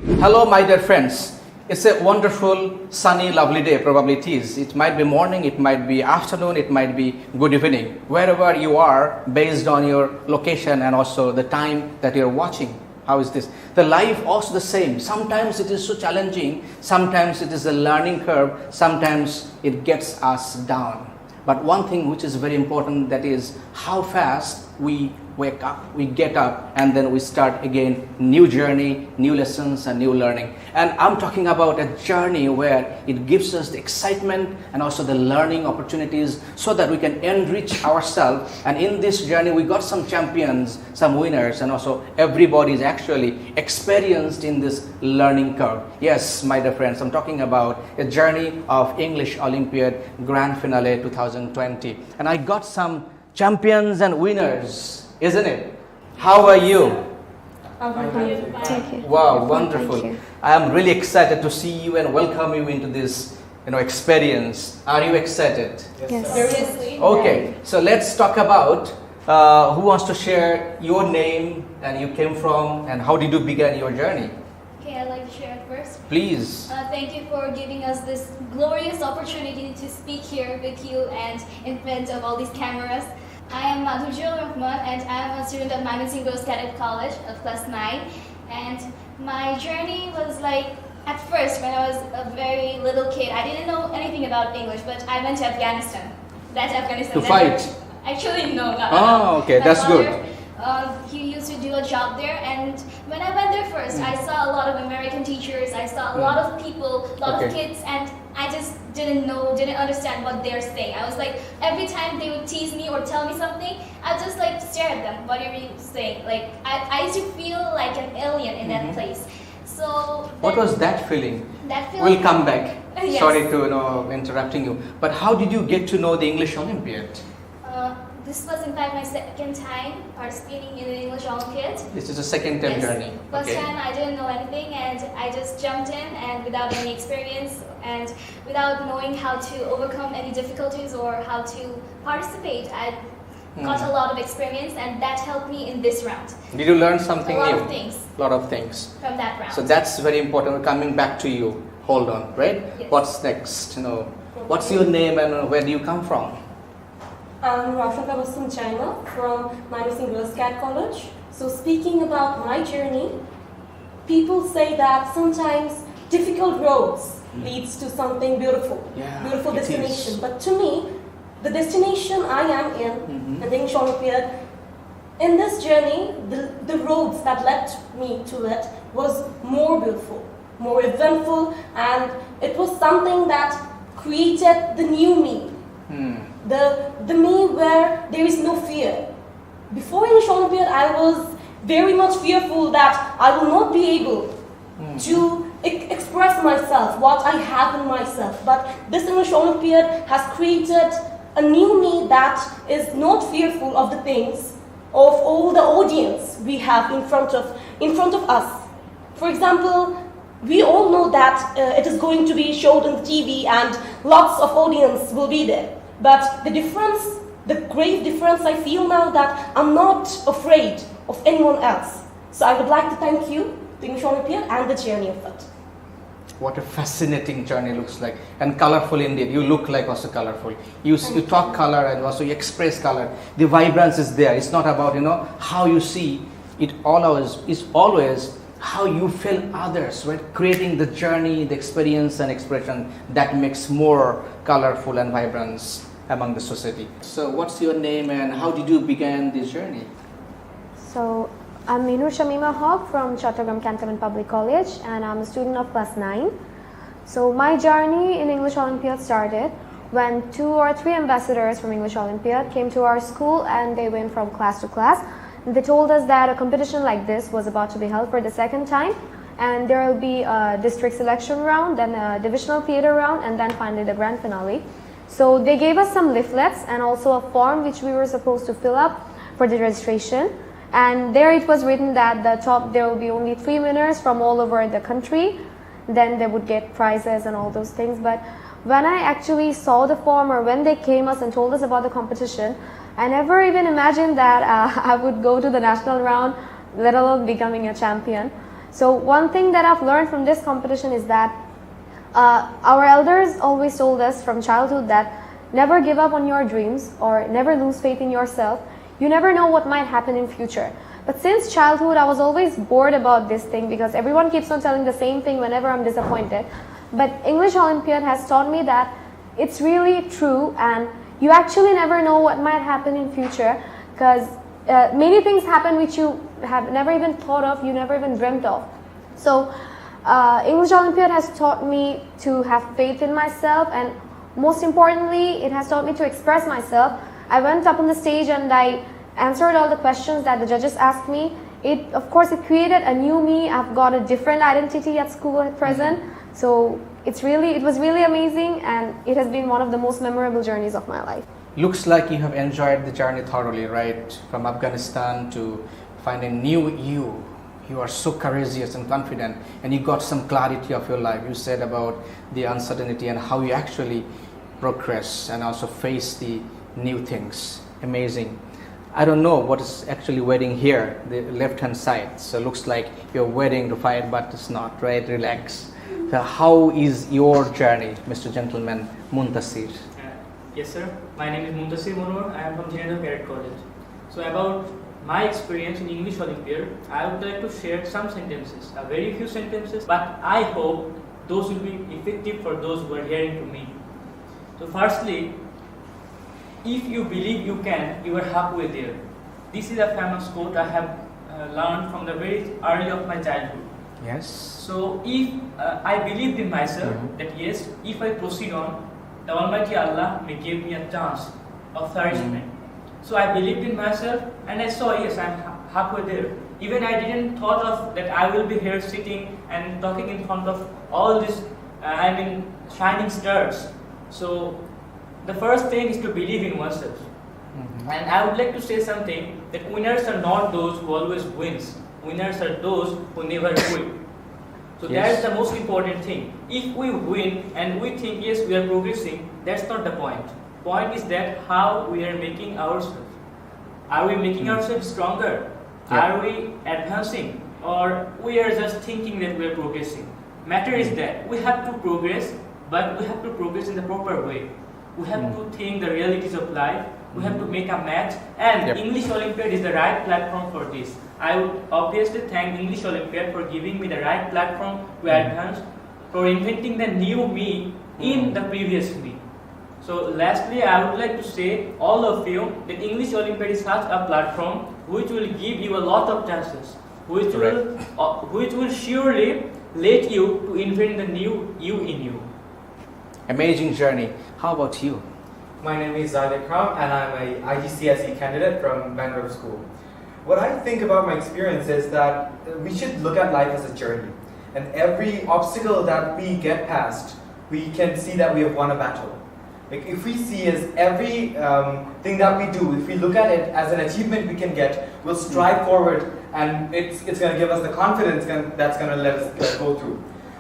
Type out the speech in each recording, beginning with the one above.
Hello, my dear friends. It's a wonderful, sunny, lovely day. Probably it is. It might be morning, it might be afternoon, it might be good evening. Wherever you are, based on your location and also the time that you're watching. How is this? The life also the same. Sometimes it is so challenging. Sometimes it is a learning curve. Sometimes it gets us down. But one thing which is very important, that is how fast we wake up, we get up, and then we start again, new journey, new lessons and new learning. And I'm talking about a journey where it gives us the excitement and also the learning opportunities so that we can enrich ourselves. And in this journey, we got some champions, some winners, and also everybody is actually experienced in this learning curve. Yes, my dear friends, I'm talking about a journey of English Olympiad Grand Finale 2020. And I got some champions and winners, isn't it? How are you? Thank you. Wow, wonderful. I am really excited to see you and welcome you into this, experience. Are you excited? Yes. Seriously? Okay, so let's talk about who wants to share your name and you came from and how did you begin your journey? Okay, I'd like to share it first. Please. Thank you for giving us this glorious opportunity to speak here with you and in front of all these cameras. I am Madhurjul Rahman and I am a student of Mymensingh Girls Cadet College of class 9. And my journey was like, at first when I was a very little kid, I didn't know anything about English, but I went to Afghanistan. That's Afghanistan. To fight? Actually, no, not Oh, okay, My that's father, good. He used to do a job there, and when I went there first, I saw a lot of American teachers, I saw a lot of people, a lot of kids, and I just didn't understand what they're saying. I was like, every time they would tease me or tell me something, I'd just like stare at them. What are you saying? Like, I used to feel like an alien in that place. So What was that feeling? That feeling. We'll come back. Yes. Sorry to interrupting you. But how did you get to know the English Olympiad? This was in fact my second time participating in the English Olympiad. This is a second time journey. First Okay. time I didn't know anything and I just jumped in, and without any experience and without knowing how to overcome any difficulties or how to participate, I got a lot of experience, and that helped me in this round. Did you learn something A lot new? of things Lot of things. from that round. So that's very important. Coming back to you. Hold on, right? Yes. What's next? What's your name and where do you come from? I'm Rafika Basum China from Mymensingh Girls Cadet College. So speaking about my journey, people say that sometimes difficult roads leads to something beautiful, Yeah, beautiful it destination. is. But to me, the destination I am in, the English Olympiad, in this journey, the roads that led me to it was more beautiful, more eventful, and it was something that created the new me. The me where there is no fear. Before English Olympiad, I was very much fearful that I will not be able to express myself, what I have in myself. But this English Olympiad has created a new me that is not fearful of the things, of all the audience we have in front of us. For example, we all know that it is going to be showed on the TV and lots of audience will be there. But the great difference I feel now, that I'm not afraid of anyone else. So I would like to thank you, the English Olympiad, and the journey of it. What a fascinating journey looks like, and colorful indeed. You look like also colorful. You talk color and also you express color. The vibrance is there. It's not about how you see it. It's always how you feel others, right? Creating the journey, the experience and expression that makes more colorful and vibrance among the society. So what's your name and how did you begin this journey? So I'm Minur Shamima Haq from Chattogram Cantonment Public College, and I'm a student of class 9. So my journey in English Olympiad started when 2 or 3 ambassadors from English Olympiad came to our school, and they went from class to class. They told us that a competition like this was about to be held for the second time, and there will be a district selection round, then a divisional theater round, and then finally the grand finale. So they gave us some leaflets and also a form which we were supposed to fill up for the registration. And there it was written that there will be only 3 winners from all over the country. Then they would get prizes and all those things. But when I actually saw the form, or when they came us and told us about the competition, I never even imagined that I would go to the national round, let alone becoming a champion. So one thing that I've learned from this competition is that our elders always told us from childhood that never give up on your dreams or never lose faith in yourself. You never know what might happen in future. But since childhood, I was always bored about this thing because everyone keeps on telling the same thing whenever I'm disappointed. But English Olympiad has taught me that it's really true, and you actually never know what might happen in future, because many things happen which you have never even thought of, you never even dreamt of. So English Olympiad has taught me to have faith in myself, and most importantly, it has taught me to express myself. I went up on the stage and I answered all the questions that the judges asked me. Of course, it created a new me. I've got a different identity at school at present. So it was really amazing, and it has been one of the most memorable journeys of my life. Looks like you have enjoyed the journey thoroughly, right? From Afghanistan to finding new you. You are so courageous and confident, and you got some clarity of your life. You said about the uncertainty and how you actually progress and also face the new things. Amazing. I don't know what is actually waiting here, the left hand side. So looks like you're waiting to fight, but it's not, right? Relax. So how is your journey, Mr. Gentleman Muntasir? Yes, sir. My name is Muntasir Monor. I am from English Olympiad College. So about my experience in English Olympiad, I would like to share some sentences, a very few sentences, but I hope those will be effective for those who are hearing to me. So firstly, if you believe you can, you are halfway there. This is a famous quote I have learned from the very early of my childhood. Yes. So if I believed in myself that yes, if I proceed on, the Almighty Allah may give me a chance of flourishment. So I believed in myself and I saw, yes, I'm halfway there. Even I didn't thought of that I will be here sitting and talking in front of all these, shining stars. So the first thing is to believe in oneself. And I would like to say something, that winners are not those who always wins. Winners are those who never quit. So that's the most important thing. If we win and we think, yes, we are progressing, that's not the point. Point is that how we are making ourselves. Are we making ourselves stronger? Are we advancing? Or we are just thinking that we are progressing? Matter is that we have to progress, but we have to progress in the proper way. We have to think the realities of life. We have to make a match, and English Olympiad is the right platform for this. I would obviously thank English Olympiad for giving me the right platform to advance, for inventing the new me in the previous me. So lastly, I would like to say all of you that English Olympiad is such a platform which will give you a lot of chances, which will surely let you to invent the new you in you. Amazing journey. How about you? My name is Zaid Akram and I'm a IGCSE candidate from Bangalore School. What I think about my experience is that we should look at life as a journey. And every obstacle that we get past, we can see that we have won a battle. Like if we see as every thing that we do, if we look at it as an achievement we can get, we'll strive forward, and it's going to give us the confidence that's going to let us go through.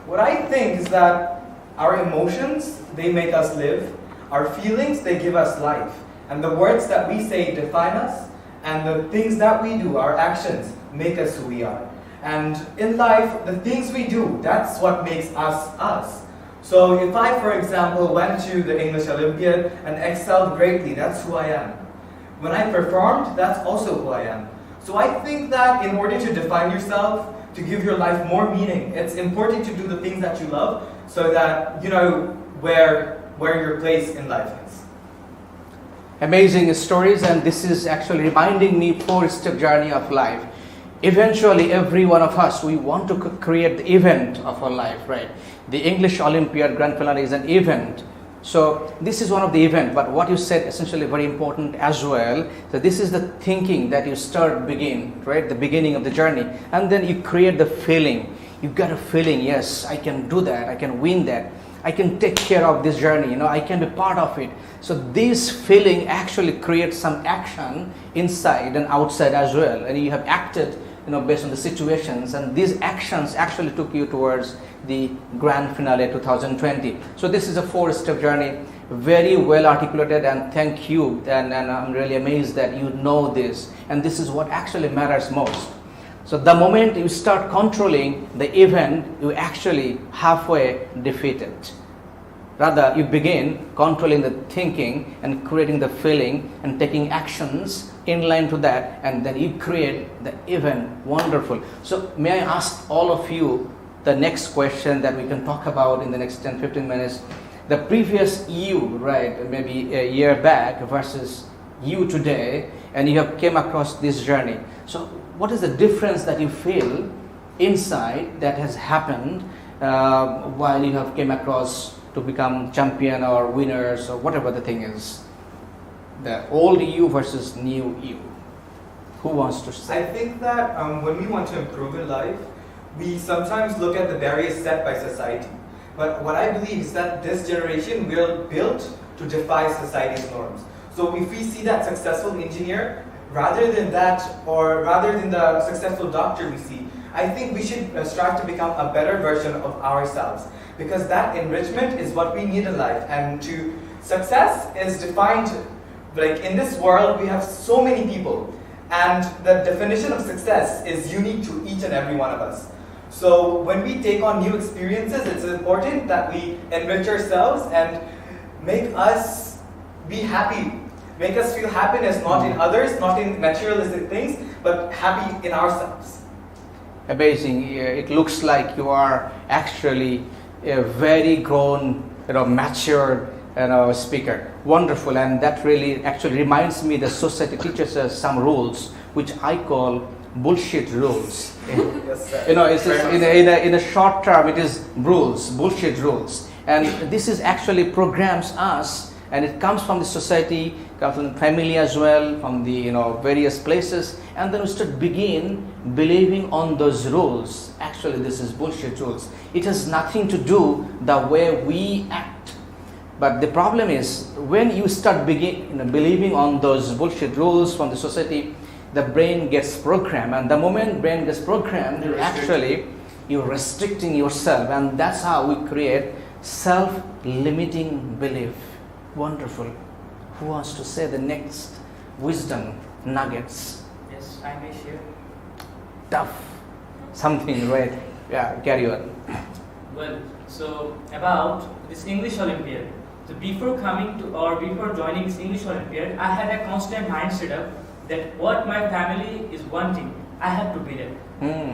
What I think is that our emotions, they make us live. Our feelings, they give us life. And the words that we say define us, and the things that we do, our actions, make us who we are. And in life, the things we do, that's what makes us us. So if I, for example, went to the English Olympiad and excelled greatly, that's who I am. When I performed, that's also who I am. So I think that in order to define yourself, to give your life more meaning, it's important to do the things that you love so that you know where your place in life is. Amazing stories, and this is actually reminding me 4-step journey of life. Eventually, every one of us, we want to create the event of our life, right? The English Olympiad Grand Final is an event. So this is one of the event, but what you said essentially very important as well. So this is the thinking that you begin, right? The beginning of the journey, and then you create the feeling. You got a feeling, yes, I can do that, I can win that. I can take care of this journey, I can be part of it. So this feeling actually creates some action inside and outside as well. And you have acted, based on the situations, and these actions actually took you towards the Grand Finale 2020. So this is a 4-step journey, very well articulated, and thank you. And I'm really amazed that you know this, and this is what actually matters most. So the moment you start controlling the event, you actually halfway defeat it. Rather, you begin controlling the thinking and creating the feeling and taking actions in line to that, and then you create the event wonderful. So may I ask all of you the next question that we can talk about in the next 10-15 minutes. The previous you, right, maybe a year back versus you today, and you have came across this journey. So what is the difference that you feel inside that has happened while you have came across to become champion or winners or whatever the thing is? The old you versus new you. Who wants to say? I think that when we want to improve in life, we sometimes look at the barriers set by society. But what I believe is that this generation, we're built to defy society's norms. So if we see that successful engineer, rather than that, or rather than the successful doctor we see, I think we should strive to become a better version of ourselves. Because that enrichment is what we need in life. And to success is defined, like in this world, we have so many people. And the definition of success is unique to each and every one of us. So when we take on new experiences, it's important that we enrich ourselves and make us be happy. Make us feel happiness not in others, not in materialistic things, but happy in ourselves. Amazing. It looks like you are actually a very grown, mature, speaker. Wonderful, and that really actually reminds me the society teaches us some rules, which I call bullshit rules. Yes, sir. It's just in a short term, it is rules, bullshit rules, and this is actually programs us, and it comes from the society, comes from the family as well, from the various places, and then we start begin believing on those rules. Actually, this is bullshit rules. It has nothing to do the way we act. But the problem is when you start believing on those bullshit rules from the society, the brain gets programmed, and the moment brain gets programmed, you're restricting yourself, and that's how we create self-limiting belief. Wonderful. Who wants to say the next wisdom nuggets? Yes, I may share. Tough. Something, right? Yeah, carry on. Well, so about this English Olympiad. So before joining this English Olympiad, I had a constant mindset of that what my family is wanting, I have to be there.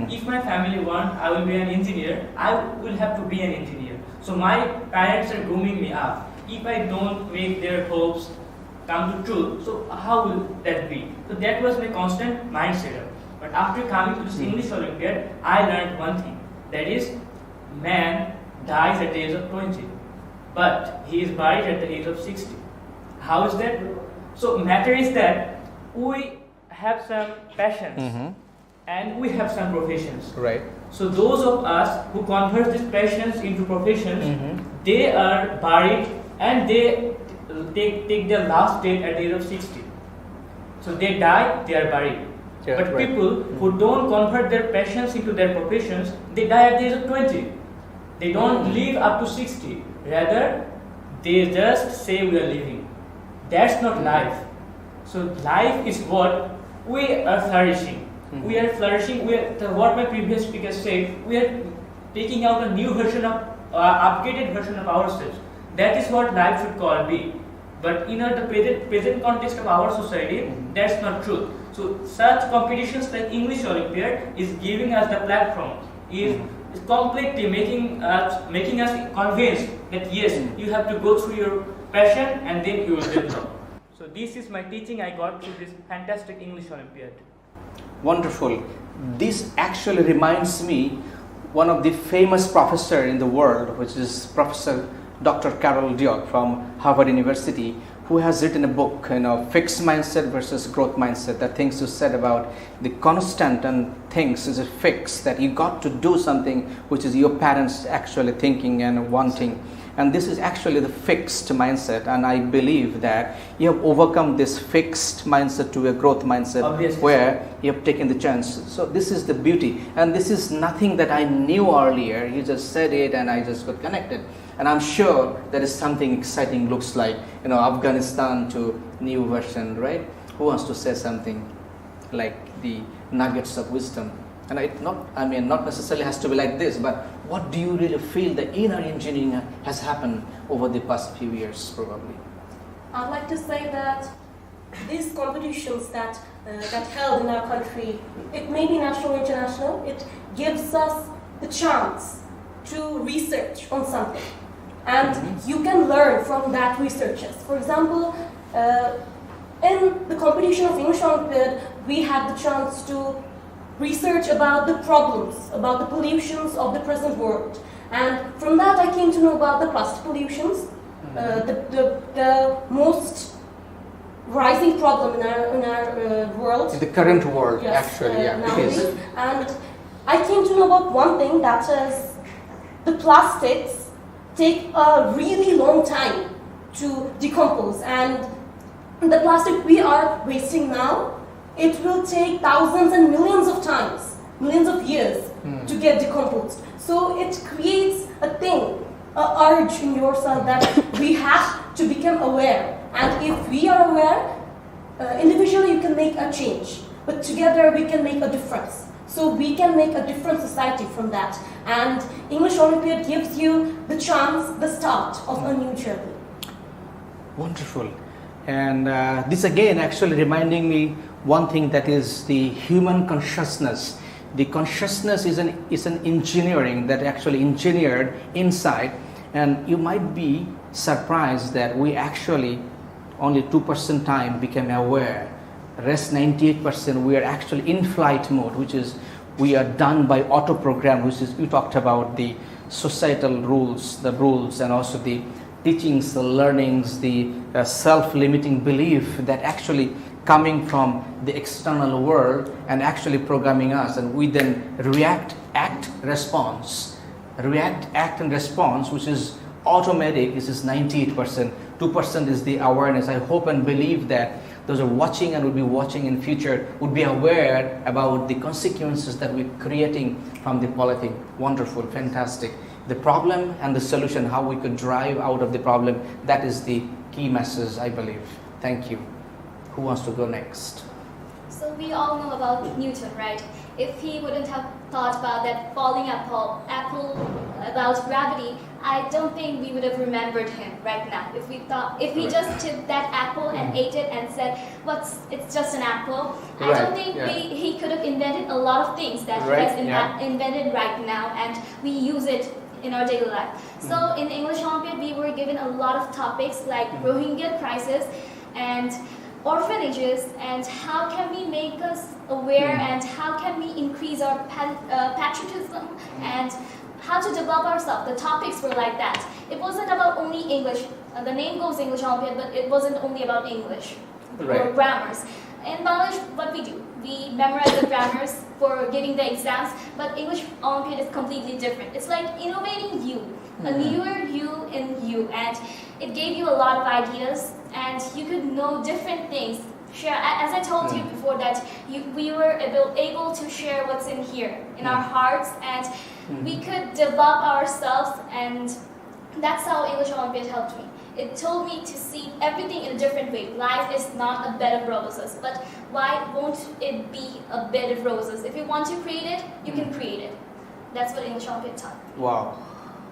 If my family want, I will be an engineer, I will have to be an engineer. So my parents are grooming me up. If I don't make their hopes come to truth, so how will that be? So that was my constant mindset. But after coming to this English Olympiad, I learned one thing. That is, man dies at the age of 20, but he is buried at the age of 60. How is that? So matter is that we have some passions and we have some professions. Right. So those of us who convert these passions into professions, they are buried and they take their last day at the age of 60. So they die, they are buried. Yeah, but right. people who don't convert their passions into their professions, they die at the age of 20. They don't live up to 60. Rather, they just say we are living. That's not life. So life is what we are flourishing. We are flourishing. What my previous speaker said, we are taking out a new version of, upgraded version of ourselves. That is what life should call be. But in the present context of our society, that's not true. So such competitions like English Olympiad is giving us the platform, is completely making us convinced that yes, you have to go through your passion and then you will develop. So this is my teaching I got through this fantastic English Olympiad. Wonderful. This actually reminds me one of the famous professor in the world, which is Professor Dr. Kamrul from Harvard University, who has written a book, Fixed Mindset versus Growth Mindset. The things you said about the constant and things is a fix, that you got to do something which is your parents actually thinking and wanting. And this is actually the fixed mindset, and I believe that you have overcome this fixed mindset to a growth mindset. Obviously, where you have taken the chance. So this is the beauty, and this is nothing that I knew earlier. You just said it and I just got connected, and I'm sure there is something exciting looks like, Afghanistan to new version, right? Who wants to say something like the nuggets of wisdom? And not necessarily has to be like this, but what do you really feel the inner engineering has happened over the past few years, probably? I'd like to say that these competitions that held in our country, it may be national or international, it gives us the chance to research on something. And you can learn from that researches. For example, in the competition of English Olympiad, we had the chance to research about the problems, about the pollutions of the present world. And from that I came to know about the plastic pollutions, the most rising problem in our world. In the current world, Yes, actually, yeah. nowadays. And I came to know about one thing, that is the plastics take a really long time to decompose, and the plastic we are wasting now, it will take thousands and millions of times, millions of years to get decomposed. So it creates a thing, an urge in yourself that we have to become aware. And if we are aware, individually you can make a change, but together we can make a difference. So we can make a different society from that. And English Olympiad gives you the chance, the start of a new journey. Wonderful. And this again actually reminding me one thing, that is the human consciousness. The consciousness is an engineering that actually engineered inside, and you might be surprised that we actually only 2% time became aware. Rest 98% we are actually in flight mode, which is we are done by auto program, which is you talked about the societal rules, and also the teachings, the learnings, the self-limiting belief that actually coming from the external world and actually programming us, and we then react, act, response. React, act and response, which is automatic, this is 98%. 2% is the awareness. I hope and believe that those are watching and will be watching in future would be aware about the consequences that we're creating from the politics. Wonderful, fantastic. The problem and the solution, how we could drive out of the problem, that is the key message, I believe. Thank you. Who wants to go next? So we all know about Newton, right? If he wouldn't have thought about that falling apple about gravity, I don't think we would have remembered him right now. If we just took that apple and ate it and said, it's just an apple, I don't think he could have invented a lot of things that he has invented right now, and we use it in our daily life. So in the English Olympiad, we were given a lot of topics like Rohingya crisis and orphanages, and how can we make us aware, and how can we increase our patriotism, and how to develop ourselves. The topics were like that. It wasn't about only English. The name goes English Olympiad, but it wasn't only about English or grammars. In Bangladesh, what we do, we memorize the grammars for giving the exams, but English Olympiad is completely different. It's like innovating you, a newer you in you, and it gave you a lot of ideas, and you could know different things. Share, as I told you before, that we were able to share what's in here, in our hearts, and we could develop ourselves, and that's how English Olympiad helped me. It told me to see everything in a different way. Life is not a bed of roses, but why won't it be a bed of roses? If you want to create it, you can create it. That's what English Olympiad taught me. Wow,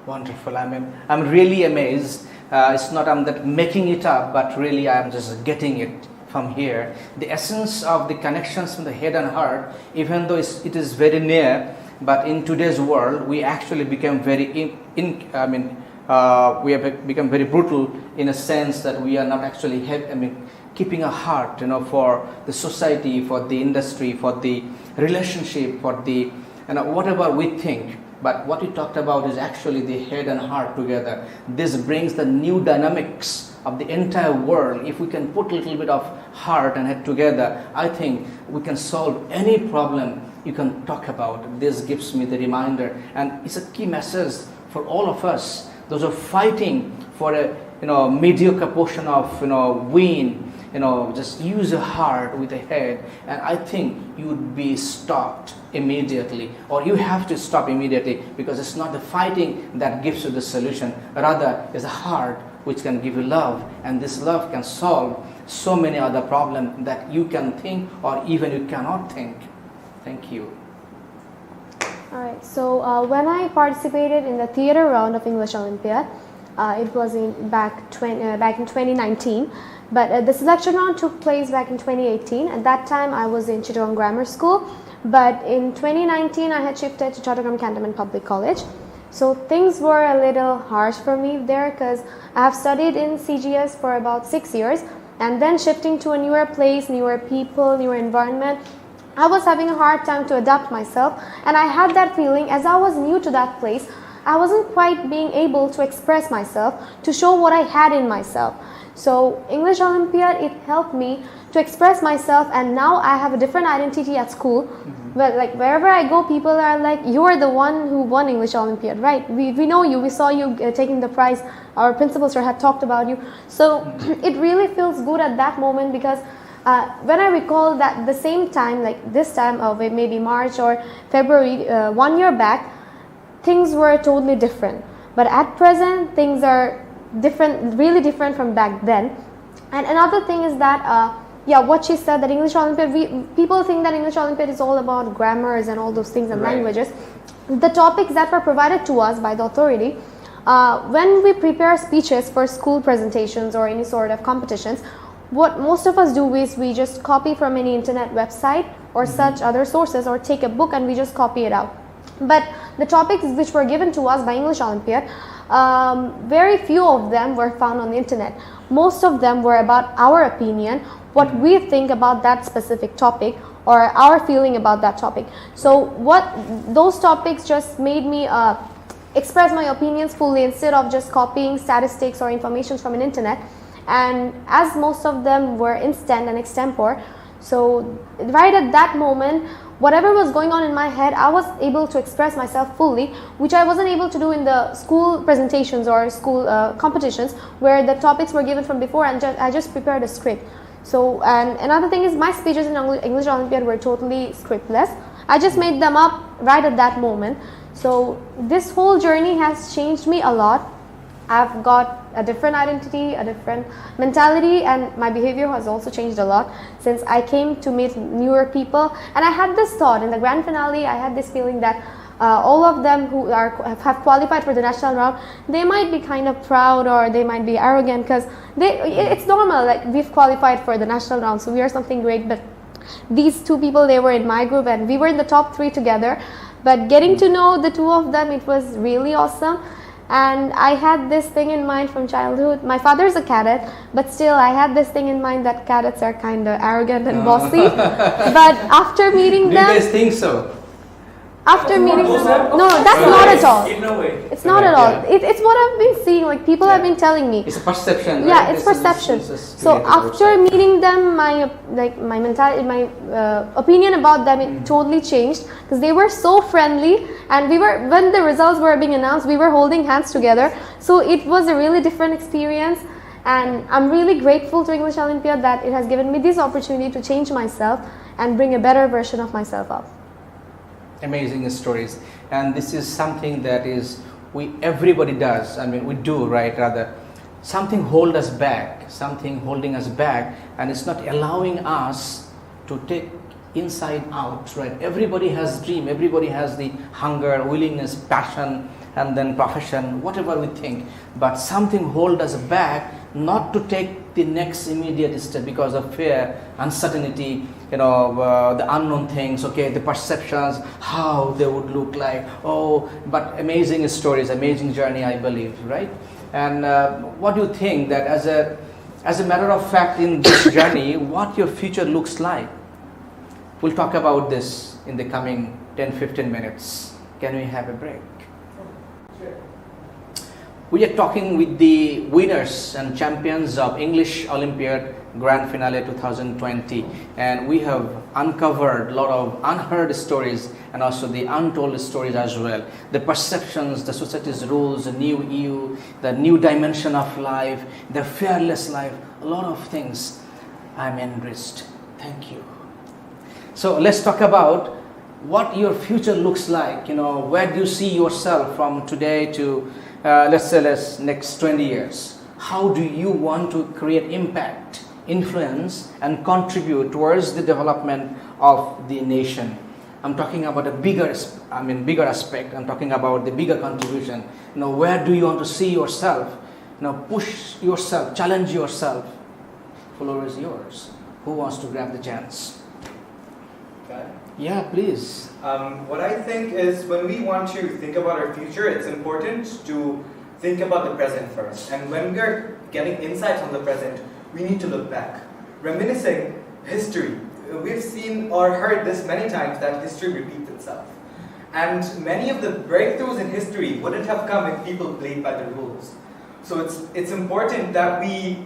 wonderful. I'm really amazed. It's not I'm that making it up, but really I'm just getting it from here. The essence of the connections from the head and heart, even though it is very near, but in today's world, we actually become very we have become very brutal in a sense that we are not actually keeping a heart, for the society, for the industry, for the relationship, for the whatever we think. But what we talked about is actually the head and heart together. This brings the new dynamics of the entire world. If we can put a little bit of heart and head together, I think we can solve any problem you can talk about. This gives me the reminder, and it's a key message for all of us. Those are fighting for a mediocre portion of win. Just use a heart with a head, and I think you would be stopped immediately, or you have to stop immediately, because it's not the fighting that gives you the solution. Rather, it's a heart which can give you love, and this love can solve so many other problems that you can think or even you cannot think. Thank you. Alright, so when I participated in the theatre round of English Olympiad, it was back in 2019, but the selection round took place back in 2018. At that time I was in Chittagong Grammar School, but in 2019 I had shifted to Chattogram Cantonment Public College. So things were a little harsh for me there because I have studied in CGS for about 6 years, and then shifting to a newer place, newer people, newer environment, I was having a hard time to adapt myself, and I had that feeling as I was new to that place, I wasn't quite being able to express myself, to show what I had in myself. So English Olympiad, it helped me to express myself, and now I have a different identity at school. But like wherever I go, people are like, you are the one who won English Olympiad, right? We know you, we saw you taking the prize, our principal sir had talked about you. So it really feels good at that moment, because when I recall that the same time, like this time of maybe March or February, 1 year back, things were totally different. But at present, things are different, really different from back then. And another thing is that, yeah, what she said, that English Olympiad, people think that English Olympiad is all about grammars and all those things and languages. The topics that were provided to us by the authority, when we prepare speeches for school presentations or any sort of competitions, what most of us do is we just copy from any internet website or such other sources, or take a book and we just copy it out. But the topics which were given to us by English Olympiad, very few of them were found on the internet. Most of them were about our opinion, what we think about that specific topic, or our feeling about that topic. So those topics just made me express my opinions fully, instead of just copying statistics or information from an internet. And as most of them were instant and extempore, so right at that moment, whatever was going on in my head, I was able to express myself fully, which I wasn't able to do in the school presentations or school competitions, where the topics were given from before and I just prepared a script. So, and another thing is, my speeches in English Olympiad were totally scriptless. I just made them up right at that moment. So this whole journey has changed me a lot. I've got a different identity, a different mentality, and my behavior has also changed a lot since I came to meet newer people. And I had this thought in the grand finale, I had this feeling that all of them who have qualified for the national round, they might be kind of proud, or they might be arrogant, because it's normal, like we've qualified for the national round, so we are something great. But these two people, they were in my group and we were in the top 3 together. But getting to know the two of them, it was really awesome. And I had this thing in mind from childhood. My father's a cadet, but still I had this thing in mind that cadets are kind of arrogant and bossy. But after meeting them... Do you guys think so? After meeting them... No, that's not at all. In no way. It's not at all. It's what I've been seeing, like people have been telling me. It's a perception, right? Yeah, it's perception. So after meeting them, my mentality, my opinion about them, it totally changed, because they were so friendly, and when the results were being announced, we were holding hands together. So it was a really different experience, and I'm really grateful to English Olympiad that it has given me this opportunity to change myself and bring a better version of myself up. Amazing stories, and this is something that is everybody does. I mean, we do, right? Rather, something holding us back, and it's not allowing us to take inside out, right? Everybody has dream, everybody has the hunger, willingness, passion, and then profession, whatever we think, but something hold us back not to take the next immediate step because of fear, uncertainty, the unknown things, okay, the perceptions, how they would look like. But amazing stories, amazing journey, I believe, right? And what do you think that as a matter of fact in this journey, what your future looks like? We'll talk about this in the coming 10-15 minutes. Can we have a break? We are talking with the winners and champions of English Olympiad Grand Finale 2020, and we have uncovered a lot of unheard stories and also the untold stories as well. The perceptions, the society's rules, the new you, the new dimension of life, the fearless life, a lot of things. I'm enriched. Thank you. So let's talk about what your future looks like. Where do you see yourself from today to let's say next 20 years? How do you want to create impact, influence, and contribute towards the development of the nation? I'm talking about a bigger aspect. I'm talking about the bigger contribution. Where do you want to see yourself? Push yourself, challenge yourself. Floor is yours. Who wants to grab the chance? Okay. Yeah, please. What I think is when we want to think about our future, it's important to think about the present first. And when we're getting insights on the present, we need to look back. Reminiscing history. We've seen or heard this many times that history repeats itself. And many of the breakthroughs in history wouldn't have come if people played by the rules. So it's important that we,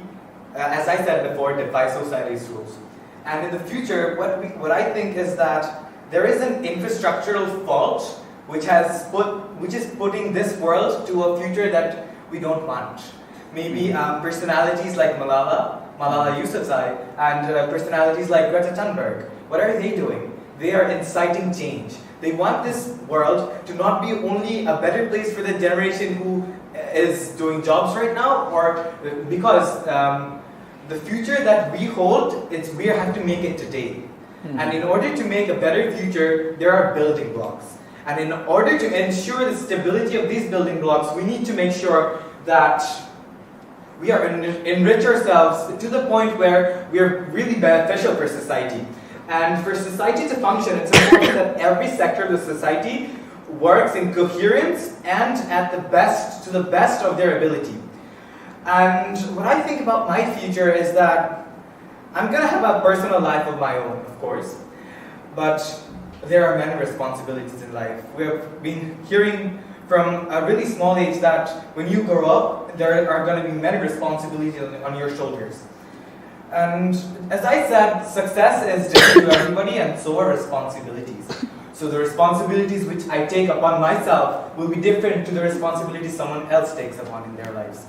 as I said before, defy society's rules. And in the future, what I think is that there is an infrastructural fault which is putting this world to a future that we don't want. Maybe personalities like Malala Yousafzai, and personalities like Greta Thunberg. What are they doing? They are inciting change. They want this world to not be only a better place for the generation who is doing jobs right now, or because the future that we hold, we have to make it today. And in order to make a better future, there are building blocks. And in order to ensure the stability of these building blocks, we need to make sure that we are enrich ourselves to the point where we are really beneficial for society. And for society to function, it's important that every sector of the society works in coherence and to the best of their ability. And what I think about my future is that I'm going to have a personal life of my own, of course, but there are many responsibilities in life. We have been hearing from a really small age that when you grow up, there are going to be many responsibilities on your shoulders. And as I said, success is different to everybody, and so are responsibilities. So the responsibilities which I take upon myself will be different to the responsibilities someone else takes upon in their lives.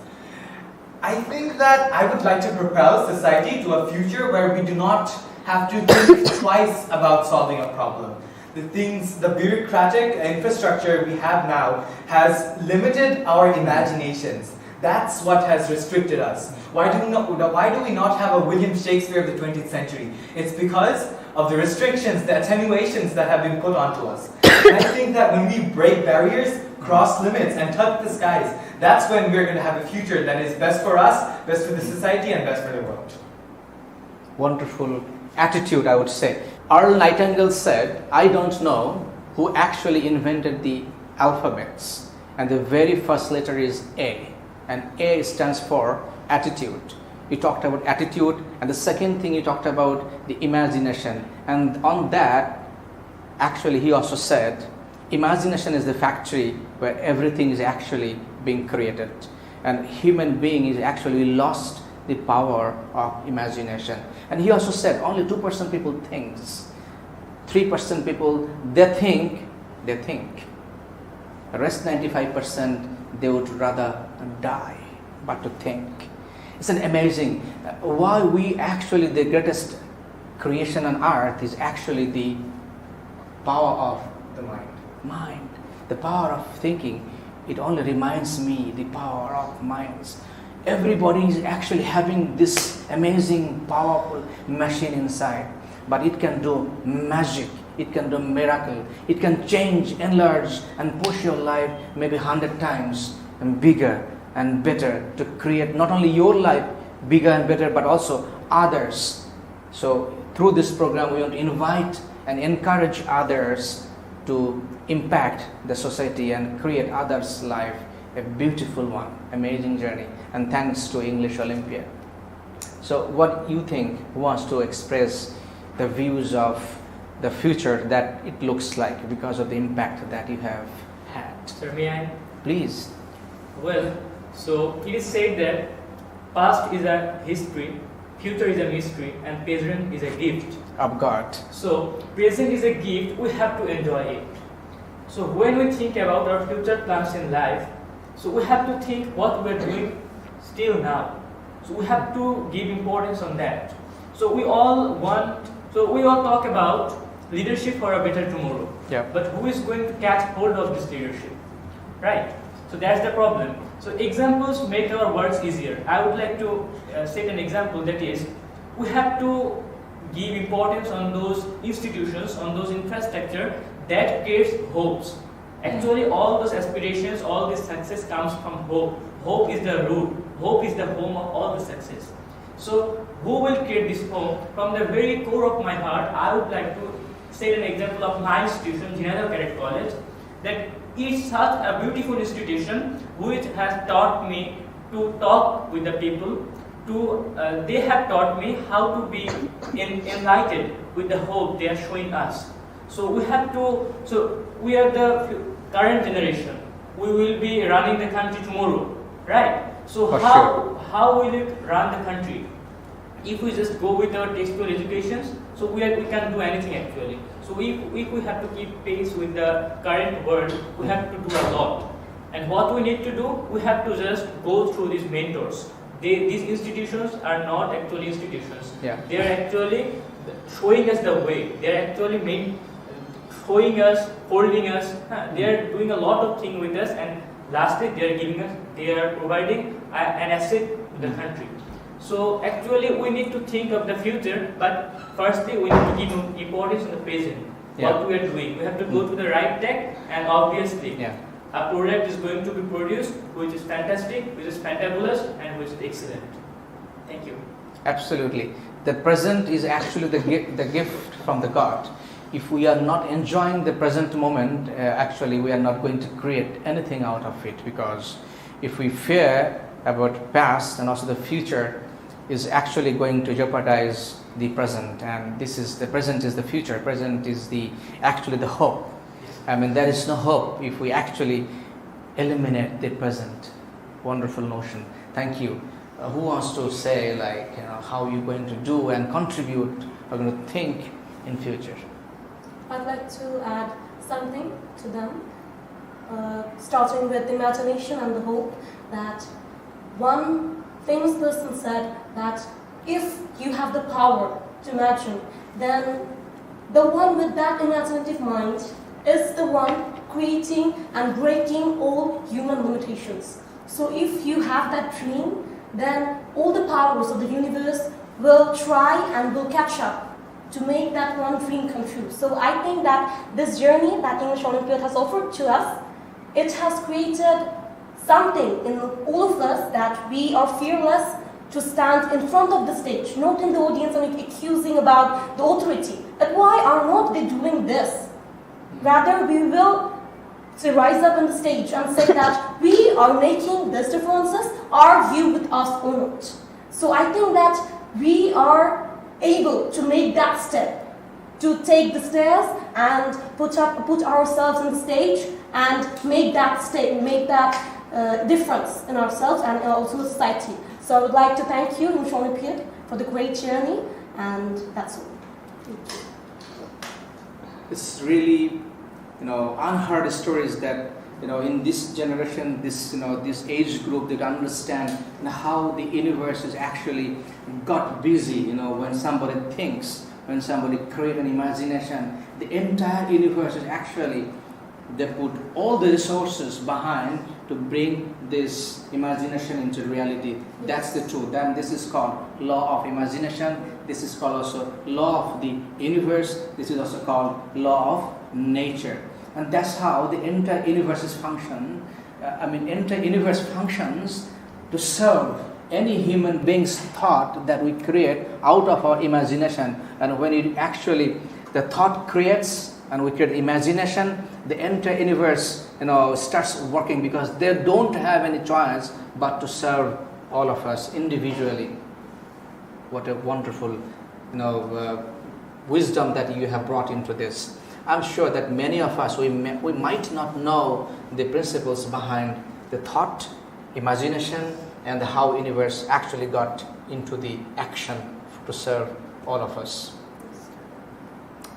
I think that I would like to propel society to a future where we do not have to think twice about solving a problem. The bureaucratic infrastructure we have now has limited our imaginations. That's what has restricted us. Why do we not have a William Shakespeare of the 20th century? It's because of the restrictions, the attenuations that have been put onto us. And I think that when we break barriers, cross limits, and touch the skies, that's when we're going to have a future that is best for us, best for the society, and best for the world. Wonderful attitude, I would say. Earl Nightingale said, I don't know who actually invented the alphabets, and the very first letter is A, and A stands for attitude. You talked about attitude, and the second thing you talked about the imagination, and on that, actually he also said, imagination is the factory where everything is actually being created, and human being is actually lost the power of imagination. And he also said only 2% people thinks, 3% people they think, the rest 95% they would rather die but to think. It's an amazing why we actually the greatest creation on earth is actually the power of The mind, the power of thinking. It only reminds me the power of minds. Everybody is actually having this amazing, powerful machine inside, but it can do magic, it can do miracle, it can change, enlarge, and push your life maybe 100 times and bigger and better to create not only your life bigger and better, but also others. So through this program, we want to invite and encourage others to impact the society and create others' life a beautiful one, amazing journey. And thanks to English Olympiad. So what you think wants to express the views of the future that it looks like because of the impact that you have had? Sir, may I? Please. Well, so it is said that past is a history, future is a mystery, and present is a gift. Of God. So present is a gift, we have to enjoy it. So when we think about our future plans in life, so we have to think what we're doing still now. So we have to give importance on that. So we all talk about leadership for a better tomorrow. Yeah. But who is going to catch hold of this leadership? Right? So that's the problem. So examples make our works easier. I would like to set an example, that is, we have to give importance on those institutions, on those infrastructure that creates hopes. Actually, all those aspirations, all this success comes from hope. Hope is the root. Hope is the home of all the success. So, who will create this hope? From the very core of my heart, I would like to state an example of my institution, General Cadet College, that is such a beautiful institution which has taught me to talk with the people. They have taught me how to be enlightened with the hope they are showing us. So we have to. So we are the current generation. We will be running the country tomorrow, right? So For how will it run the country? If we just go with our textual educations, so we can't do anything actually. So if we have to keep pace with the current world, we have to do a lot. And what we need to do, we have to just go through these mentors. These institutions are not actually institutions. Yeah. They are actually showing us the way. They are actually showing us, holding us. They are doing a lot of things with us, and lastly, they are providing an asset to the country. So actually, we need to think of the future, but firstly, we need to give importance in the present. Yeah. What we are doing, we have to go to the right track, and obviously, Yeah. a product is going to be produced, which is fantastic, which is fantabulous, and which is excellent. Thank you. Absolutely. The present is actually the gift from the God. If we are not enjoying the present moment, actually we are not going to create anything out of it, because if we fear about past and also the future, is actually going to jeopardize the present, and the present is the future. Present is actually the hope. I mean, there is no hope if we actually eliminate the present. Wonderful notion. Thank you. Who wants to say, like, how you're going to do and contribute, or going to think in future? I'd like to add something to them, starting with imagination and the hope that one famous person said that if you have the power to imagine, then the one with that imaginative mind is the one creating and breaking all human limitations. So if you have that dream, then all the powers of the universe will try and will catch up to make that one dream come true. So I think that this journey that English Olympiad has offered to us, it has created something in all of us that we are fearless to stand in front of the stage, not in the audience and accusing about the authority. But why are not they doing this? Rather, we will rise up on the stage and say that we are making these differences, argue with us or not. So I think that we are able to make that step, to take the stairs and put ourselves on the stage and make that difference in ourselves and also the society. So I would like to thank you, English Olympiad, for the great journey, and that's all. Thank you. It's really, unheard stories that, in this generation, this age group, they understand how the universe is actually got busy. When somebody thinks, when somebody create an imagination, the entire universe is actually, they put all the resources behind to bring this imagination into reality. That's the truth. Then this is called law of imagination. This is called also law of the universe. This is also called law of nature. And that's how the entire universe function. Entire universe functions to serve any human being's thought that we create out of our imagination. And when it actually, the thought creates and we create imagination, the entire universe, starts working, because they don't have any choice but to serve all of us individually. What a wonderful, wisdom that you have brought into this. I'm sure that many of us, we might not know the principles behind the thought, imagination, and how universe actually got into the action to serve all of us.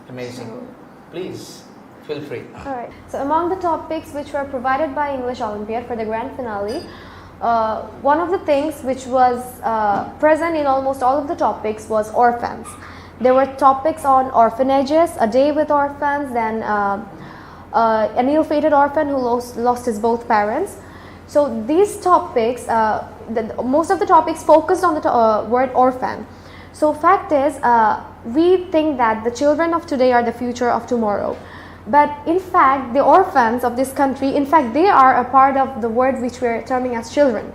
Amazing. Please, feel free. Alright, so among the topics which were provided by English Olympiad for the grand finale, one of the things which was present in almost all of the topics was orphans. There were topics on orphanages, a day with orphans, then an ill-fated orphan who lost his both parents. So these topics, most of the topics focused on the word orphan. So fact is, we think that the children of today are the future of tomorrow. But in fact, the orphans of this country, in fact, they are a part of the world which we're terming as children.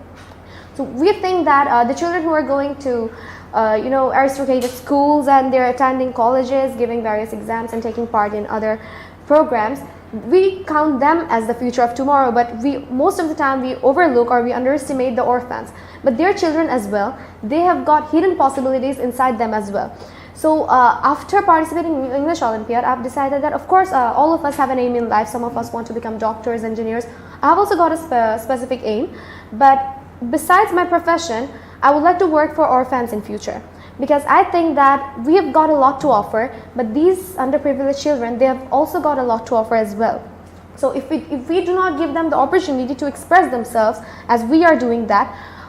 So we think that the children who are going to aristocratic schools and they're attending colleges, giving various exams and taking part in other programs, we count them as the future of tomorrow, but most of the time we overlook or we underestimate the orphans. But their children as well, they have got hidden possibilities inside them as well. So after participating in English Olympiad, I've decided that of course all of us have an aim in life. Some of us want to become doctors, engineers. I've also got a specific aim, but besides my profession, I would like to work for orphans in future. Because I think that we have got a lot to offer, but these underprivileged children, they have also got a lot to offer as well. So if we do not give them the opportunity to express themselves as we are doing that,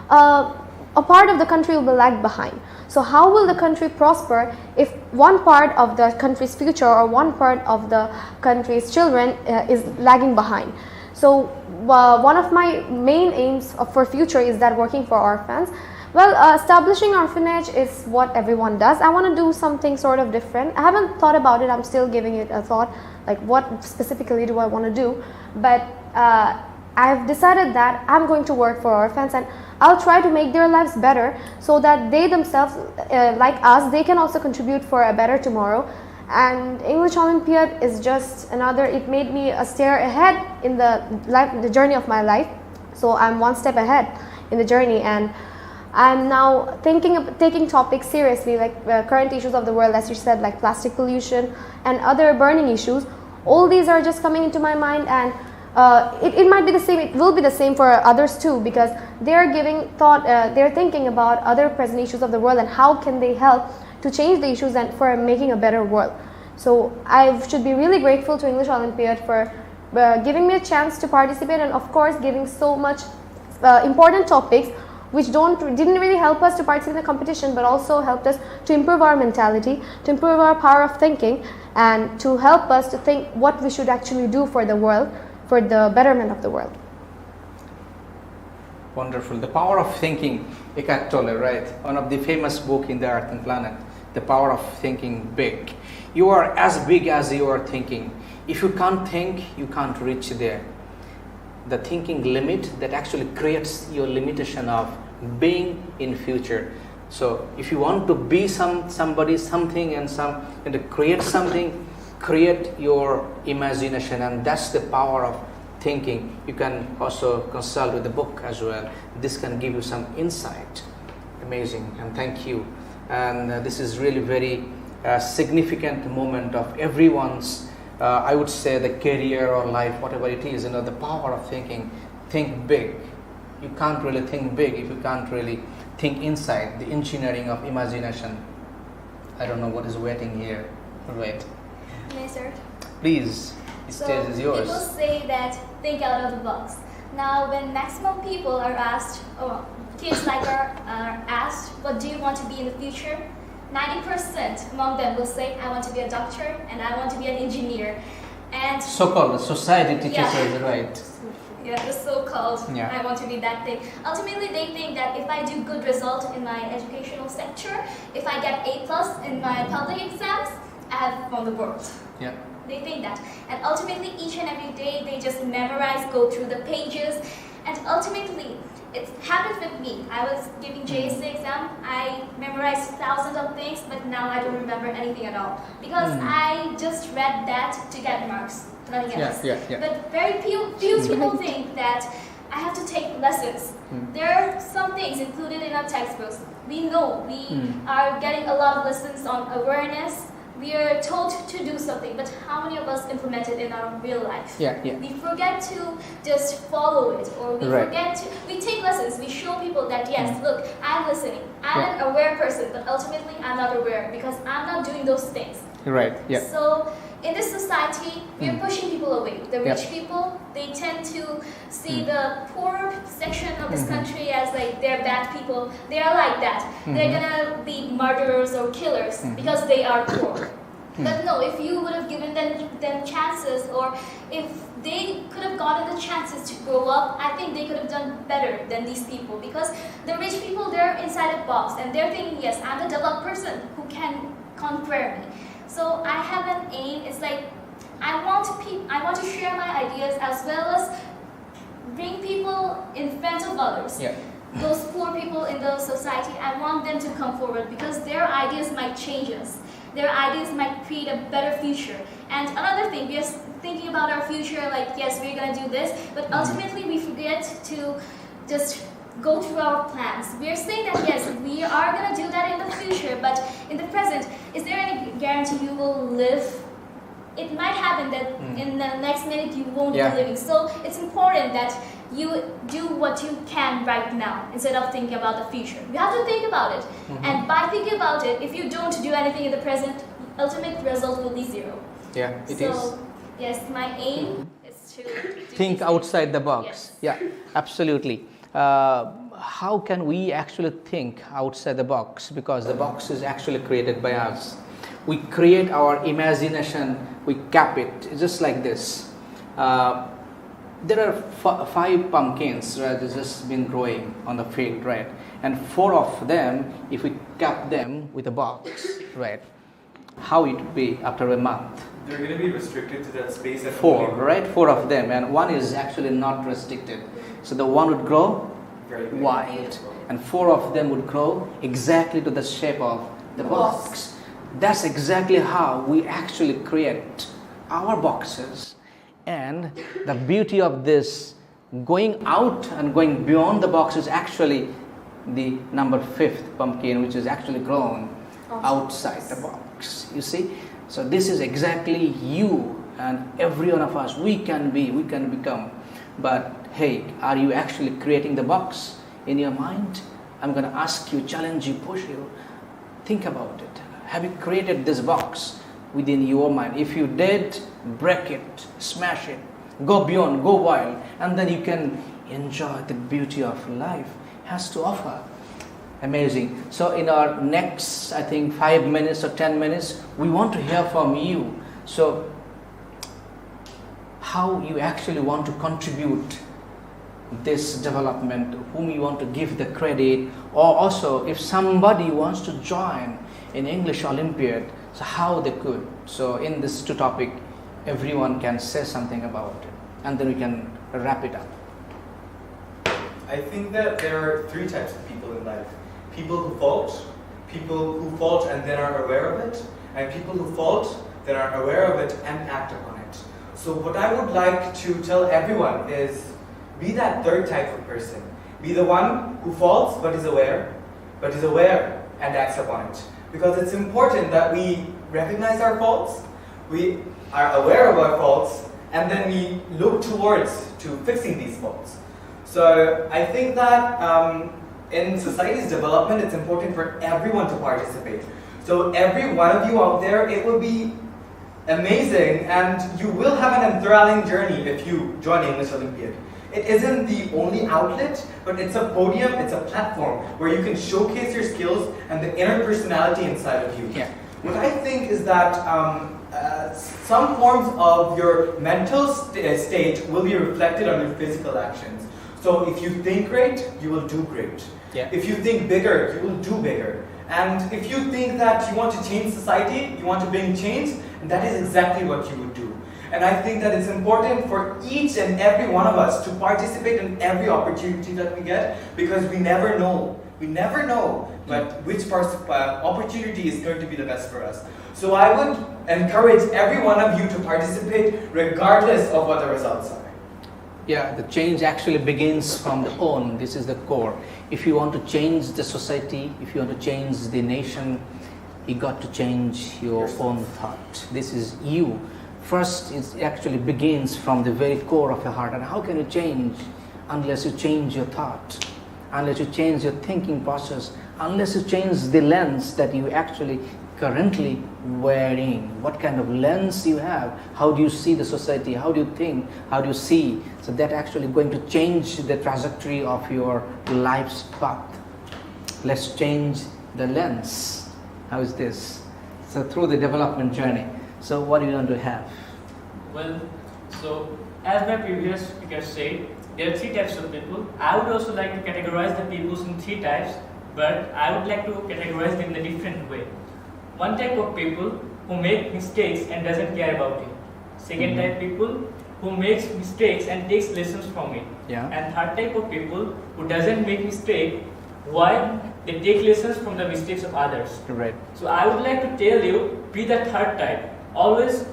a part of the country will be lagged behind. So how will the country prosper if one part of the country's future or one part of the country's children is lagging behind? So one of my main aims for future is that working for orphans. Well, establishing orphanage is what everyone does. I want to do something sort of different. I haven't thought about it. I'm still giving it a thought, like what specifically do I want to do. But I've decided that I'm going to work for orphans and I'll try to make their lives better so that they themselves, like us, they can also contribute for a better tomorrow. And English Olympiad is just another, it made me a stair ahead in the journey of my life. So I'm one step ahead in the journey, and I'm now thinking of taking topics seriously, like current issues of the world, as you said, like plastic pollution and other burning issues. All these are just coming into my mind, and it might be the same, it will be the same for others too, because they're giving thought, they're thinking about other present issues of the world and how can they help to change the issues and for making a better world. So I should be really grateful to English Olympiad for giving me a chance to participate, and of course giving so much important topics which didn't really help us to participate in the competition, but also helped us to improve our mentality, to improve our power of thinking, and to help us to think what we should actually do for the world, for the betterment of the world. Wonderful. The power of thinking, Eckhart Tolle, right? One of the famous book in the Earth and Planet, The Power of Thinking Big. You are as big as you are thinking. If you can't think, you can't reach there. The thinking limit that actually creates your limitation of being in future. So if you want to be somebody, something, and to create something, create your imagination, and that's the power of thinking. You can also consult with the book as well. This can give you some insight. Amazing, and thank you. And this is really very significant moment of everyone's, I would say, the career or life, whatever it is. The power of thinking. Think big. You can't really think big if you can't really think inside, the engineering of imagination. I don't know what is waiting here. Wait. May I start? Please, the stage is yours. People say that think out of the box. Now, when maximum people are asked, or kids like are asked, what do you want to be in the future? 90% among them will say, I want to be a doctor and I want to be an engineer. And so-called society teaches us, right? Yeah, the so-called, Yeah. I want to be that thing. Ultimately, they think that if I do good result in my educational sector, if I get A+ in my public exams, I have won the world. Yeah. They think that. And ultimately, each and every day, they just memorize, go through the pages, and ultimately, it happens with me. I was giving JSA exam, I memorized thousands of things, but now I don't remember anything at all. Because I just read that to get marks, nothing else. Yeah. But very few people think that I have to take lessons. There are some things included in our textbooks. We know we are getting a lot of lessons on awareness. We are told to do something, but how many of us implement it in our real life? Yeah. We forget to just follow it, or we forget to, we take lessons, we show people that yes, look, I'm listening, I'm an aware person, but ultimately I'm not aware because I'm not doing those things. Right, yeah. So in this society, we are pushing people away. The rich people, they tend to see the poor section of this country as like they're bad people. They are like that. They're gonna be murderers or killers because they are poor. But no, if you would have given them chances, or if they could have gotten the chances to grow up, I think they could have done better than these people. Because the rich people, they're inside a box and they're thinking, yes, I'm a developed person who can conquer me. So I have an aim. It's like I want to share my ideas as well as bring people in front of others. Yeah. Those poor people in the society, I want them to come forward because their ideas might change us. Their ideas might create a better future. And another thing, we are thinking about our future like, yes, we're going to do this, but ultimately we forget to just go through our plans. We're saying that, yes, we are going to do that in the future, but in the present, is there any guarantee you will live? It might happen that in the next minute you won't be living. So it's important that you do what you can right now instead of thinking about the future. You have to think about it. And by thinking about it, if you don't do anything in the present, ultimate result will be zero. Yeah, it is. So, yes, my aim is to Think outside the box. Yes. Yeah, absolutely. How can we actually think outside the box? Because the box is actually created by us. We create our imagination, we cap it, just like this. There are 5 pumpkins that have just been growing on the field, right? And 4 of them, if we cap them with a box, right? How it would be after a month? They're going to be restricted to that space. At 4, right? 4 of them, and 1 is actually not restricted. So the 1 would grow Very big. wide, and 4 of them would grow exactly to the shape of the box. That's exactly how we actually create our boxes. And the beauty of this going out and going beyond the box is actually the number 5th pumpkin, which is actually grown outside the box. You see? So this is exactly you and every one of us. We can become. But hey, are you actually creating the box in your mind? I'm going to ask you, challenge you, push you. Think about it. Have you created this box within your mind? If you did, break it, smash it, go beyond, go wild, and then you can enjoy the beauty of life has to offer. Amazing. So in our next, I think 5 minutes or 10 minutes, we want to hear from you. So how you actually want to contribute this development, whom you want to give the credit, or also if somebody wants to join in English Olympiad, so how they could. So in this 2 topic, everyone can say something about it, and then we can wrap it up. I think that there are 3 types of people in life. People who fault and then are aware of it, and people who fault, then are aware of it and act upon it. So what I would like to tell everyone is, be that 3rd type of person. Be the one who faults but is aware and acts upon it. Because it's important that we recognize our faults, we are aware of our faults, and then we look towards to fixing these faults. So I think that in society's development, it's important for everyone to participate. So every one of you out there, it will be amazing, and you will have an enthralling journey if you join English Olympiad. It isn't the only outlet, but it's a podium, it's a platform where you can showcase your skills and the inner personality inside of you. Yeah. What I think is that some forms of your mental state will be reflected on your physical actions. So if you think great, you will do great. Yeah. If you think bigger, you will do bigger. And if you think that you want to change society, you want to bring change, that is exactly what you would do. And I think that it's important for each and every one of us to participate in every opportunity that we get, because we never know. But which opportunity is going to be the best for us. So I would encourage every one of you to participate regardless of what the results are. Yeah, the change actually begins from the own. This is the core. If you want to change the society, if you want to change the nation, you got to change your own thought. This is you. First, it actually begins from the very core of your heart. And how can you change unless you change your thought, unless you change your thinking process, unless you change the lens that you actually currently wearing? What kind of lens you have? How do you see the society? How do you think? How do you see? So that actually going to change the trajectory of your life's path. Let's change the lens. How is this? So through the development journey. So what do you want to have? Well, so as my previous speaker said, there are 3 types of people. I would also like to categorize the people in 3 types, but I would like to categorize them in a different way. One type of people who make mistakes and doesn't care about it. Second type people who makes mistakes and takes lessons from it. Yeah. And third type of people who doesn't make mistake, why they take lessons from the mistakes of others. Right. So I would like to tell you, be the third type. Always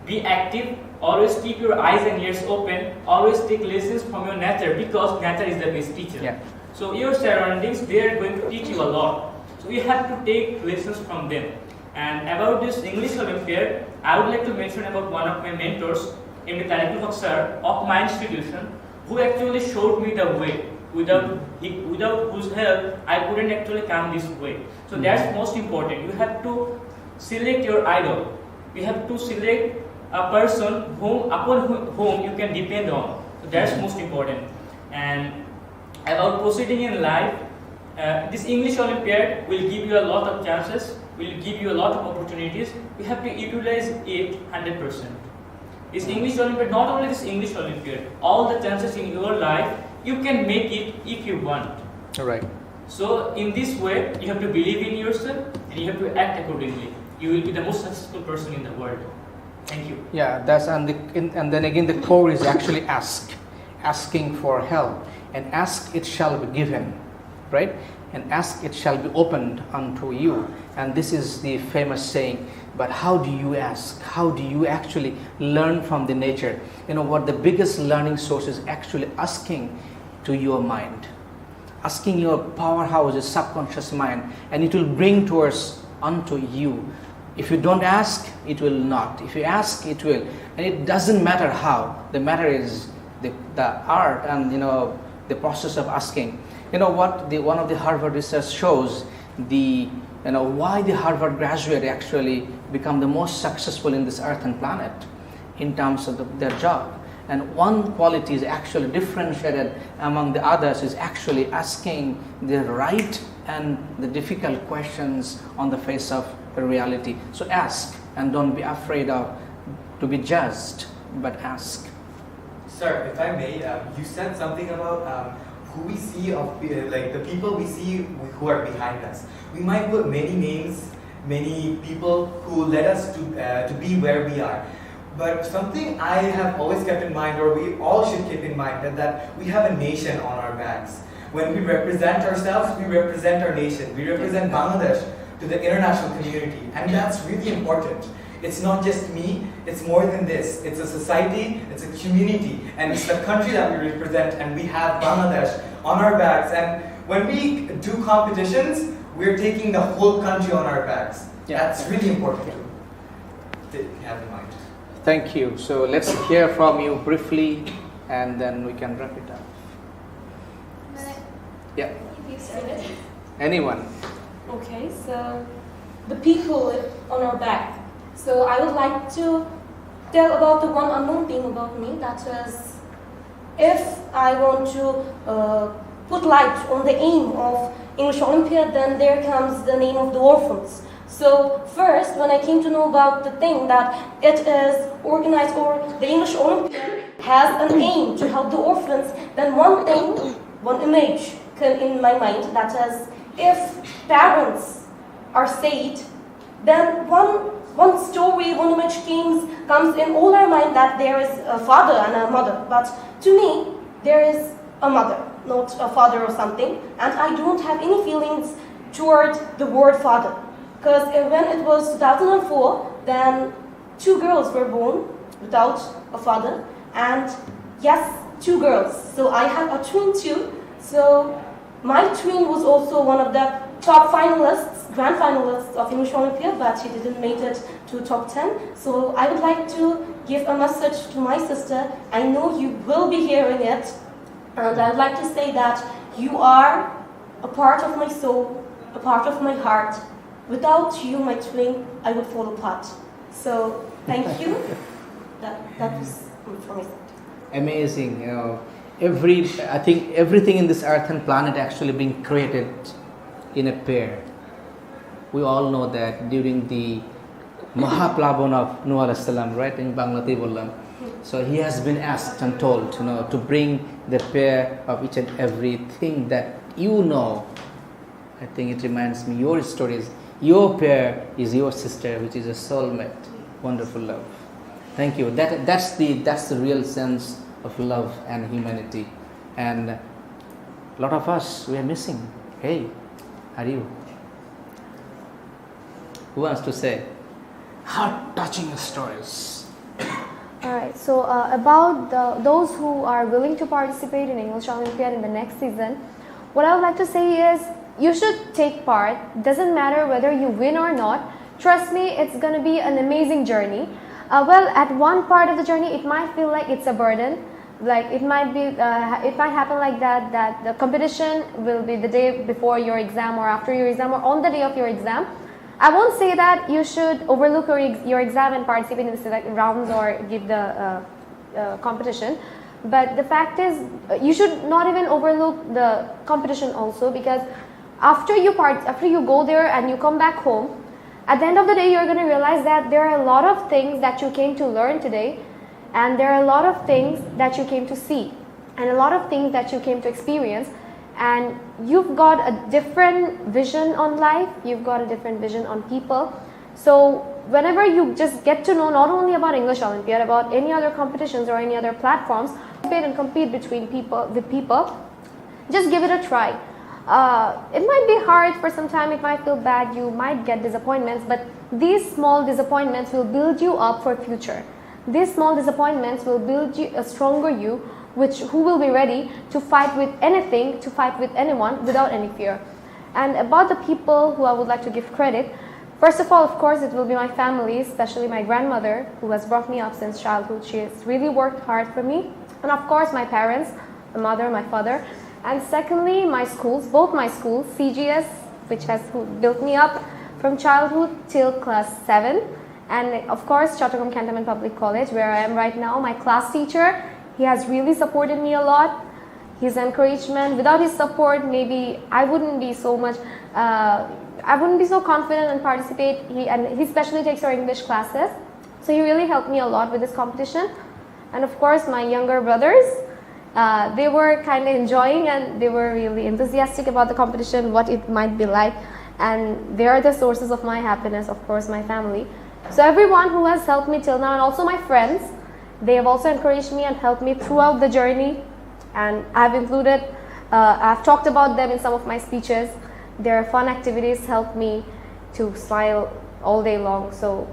be active, always keep your eyes and ears open, always take lessons from your nature, because nature is the best teacher. Yeah. So your surroundings, they are going to teach you a lot. So you have to take lessons from them. And about this English Olympiad, I would like to mention about one of my mentors, M.D. Tarikul sir of my institution, who actually showed me the way. Without whose help, I couldn't actually come this way. So that's most important. You have to select your idol. You have to select a person upon whom you can depend on. So that's most important. And about proceeding in life, this English Olympiad will give you a lot of chances, will give you a lot of opportunities. You have to utilize it 100%. This English Olympiad, not only this English Olympiad, all the chances in your life, you can make it if you want. Right. So in this way, you have to believe in yourself and you have to act accordingly. You will be the most successful person in the world. Thank you. Yeah, that's and then again the core is actually asking for help, and ask it shall be given, right? And ask it shall be opened unto you. And this is the famous saying. But how do you ask? How do you actually learn from the nature? You know what the biggest learning source is? Actually asking to your mind, asking your powerhouse, your subconscious mind, and it will bring towards unto you. If you don't ask, it will not. If you ask, it will. And it doesn't matter how. The matter is the art and the process of asking. You know what? One of the Harvard research shows why the Harvard graduate actually become the most successful in this earth and planet in terms of their job. And one quality is actually differentiated among the others is actually asking the right and the difficult questions on the face of reality. So ask, and don't be afraid to be judged, but ask. Sir, if I may, you said something about who we see like the people we see who are behind us. We might put many names, many people who led us to be where we are. But something I have always kept in mind, or we all should keep in mind, that we have a nation on our backs. When we represent ourselves, we represent our nation. We represent Bangladesh to the international community, and that's really important. It's not just me, it's more than this. It's a society, it's a community, and it's the country that we represent, and we have Bangladesh on our backs. And when we do competitions, we're taking the whole country on our backs. Yeah. That's really important to have in mind. Thank you. So let's hear from you briefly, and then we can wrap it up. Yeah. If you started. Anyone? Okay, so the people on our back. So I would like to tell about the one unknown thing about me, that is, if I want to put light on the aim of English Olympiad, then there comes the name of the orphans. So first, when I came to know about the thing that it is organized, or the English Olympiad has an aim to help the orphans, then one thing, one image came in my mind, that is, if parents are saved, then one story, one image comes in all our mind, that there is a father and a mother. But to me, there is a mother, not a father or something. And I don't have any feelings toward the word father. Because when it was 2004, then 2 girls were born without a father. And yes, 2 girls. So I have a twin too. So my twin was also one of the top finalists, grand finalists of English Olympiad, but he didn't make it to top 10. So I would like to give a message to my sister. I know you will be hearing it. And I would like to say that you are a part of my soul, a part of my heart. Without you, my twin, I would fall apart. So thank you. That was from my side. Amazing. I think everything in this earth and planet actually being created in a pair. We all know that during the Mahaplavan of Nuh alayhi salam, right, in Bangladesh bollam. So he has been asked and told, to bring the pair of each and everything that I think it reminds me your stories. Your pair is your sister, which is a soulmate. Wonderful love. Thank you. That's the real sense of love and humanity. And a lot of us, we are missing. Hey, are you? Who wants to say? Heart-touching stories. Alright, so about those who are willing to participate in English Olympiad in the next season, what I would like to say is you should take part. Doesn't matter whether you win or not. Trust me, it's going to be an amazing journey. Well, at one part of the journey, it might feel like it's a burden. Like it might happen like that the competition will be the day before your exam or after your exam or on the day of your exam. I won't say that you should overlook your exam and participate in the select rounds or give the competition. But the fact is, you should not even overlook the competition also, because after you go there and you come back home, at the end of the day, you're going to realize that there are a lot of things that you came to learn today, and there are a lot of things that you came to see, and a lot of things that you came to experience, and you've got a different vision on life, you've got a different vision on people. So whenever you just get to know not only about English Olympiad, about any other competitions or any other platforms, and compete with people, just give it a try. It might be hard for some time, it might feel bad, you might get disappointments, but these small disappointments will build you up for future. These small disappointments will build you a stronger you, who will be ready to fight with anything, to fight with anyone without any fear. And about the people who I would like to give credit, first of all, of course, it will be my family, especially my grandmother, who has brought me up since childhood. She has really worked hard for me. And of course, my parents, my mother, my father. And secondly, my schools, both my schools, CGS, who built me up from childhood till class 7. And of course, Chattogram Cantonment Public College, where I am right now. My class teacher, he has really supported me a lot. His encouragement, without his support, maybe I wouldn't be so confident and participate. He especially takes our English classes. So he really helped me a lot with this competition. And of course, my younger brothers, they were kind of enjoying and they were really enthusiastic about the competition, what it might be like. And they are the sources of my happiness, of course, my family. So everyone who has helped me till now, and also my friends, they have also encouraged me and helped me throughout the journey. And I've talked about them in some of my speeches. Their fun activities help me to smile all day long. So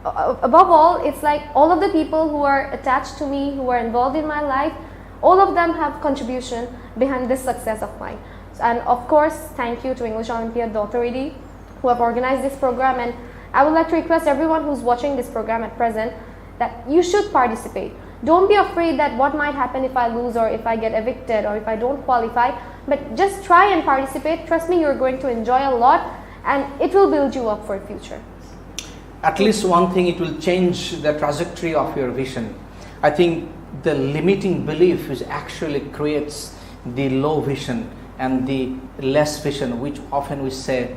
above all, it's like all of the people who are attached to me, who are involved in my life, all of them have contribution behind this success of mine. And of course, thank you to English Olympiad Authority who have organized this program. And I would like to request everyone who's watching this program at present that you should participate. Don't be afraid that what might happen if I lose or if I get evicted or if I don't qualify, but just try and participate. Trust me, you're going to enjoy a lot and it will build you up for the future. At least one thing, it will change the trajectory of your vision. I think the limiting belief is actually creates the low vision and the less vision, which often we say,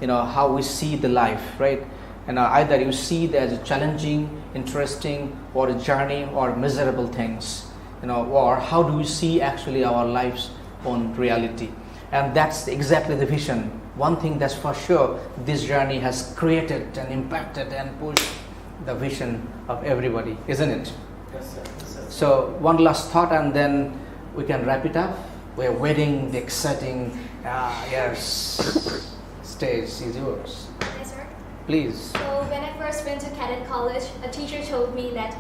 how we see the life, right? And either you see it as a challenging, interesting, or a journey, or miserable things, or how do we see actually our lives on reality? And that's exactly the vision. One thing that's for sure, this journey has created and impacted and pushed the vision of everybody, isn't it? Yes, sir. Yes, sir. So one last thought and then we can wrap it up. We're waiting the exciting stage is yours. Yes, sir. Please. So when I first went to cadet college, a teacher told me that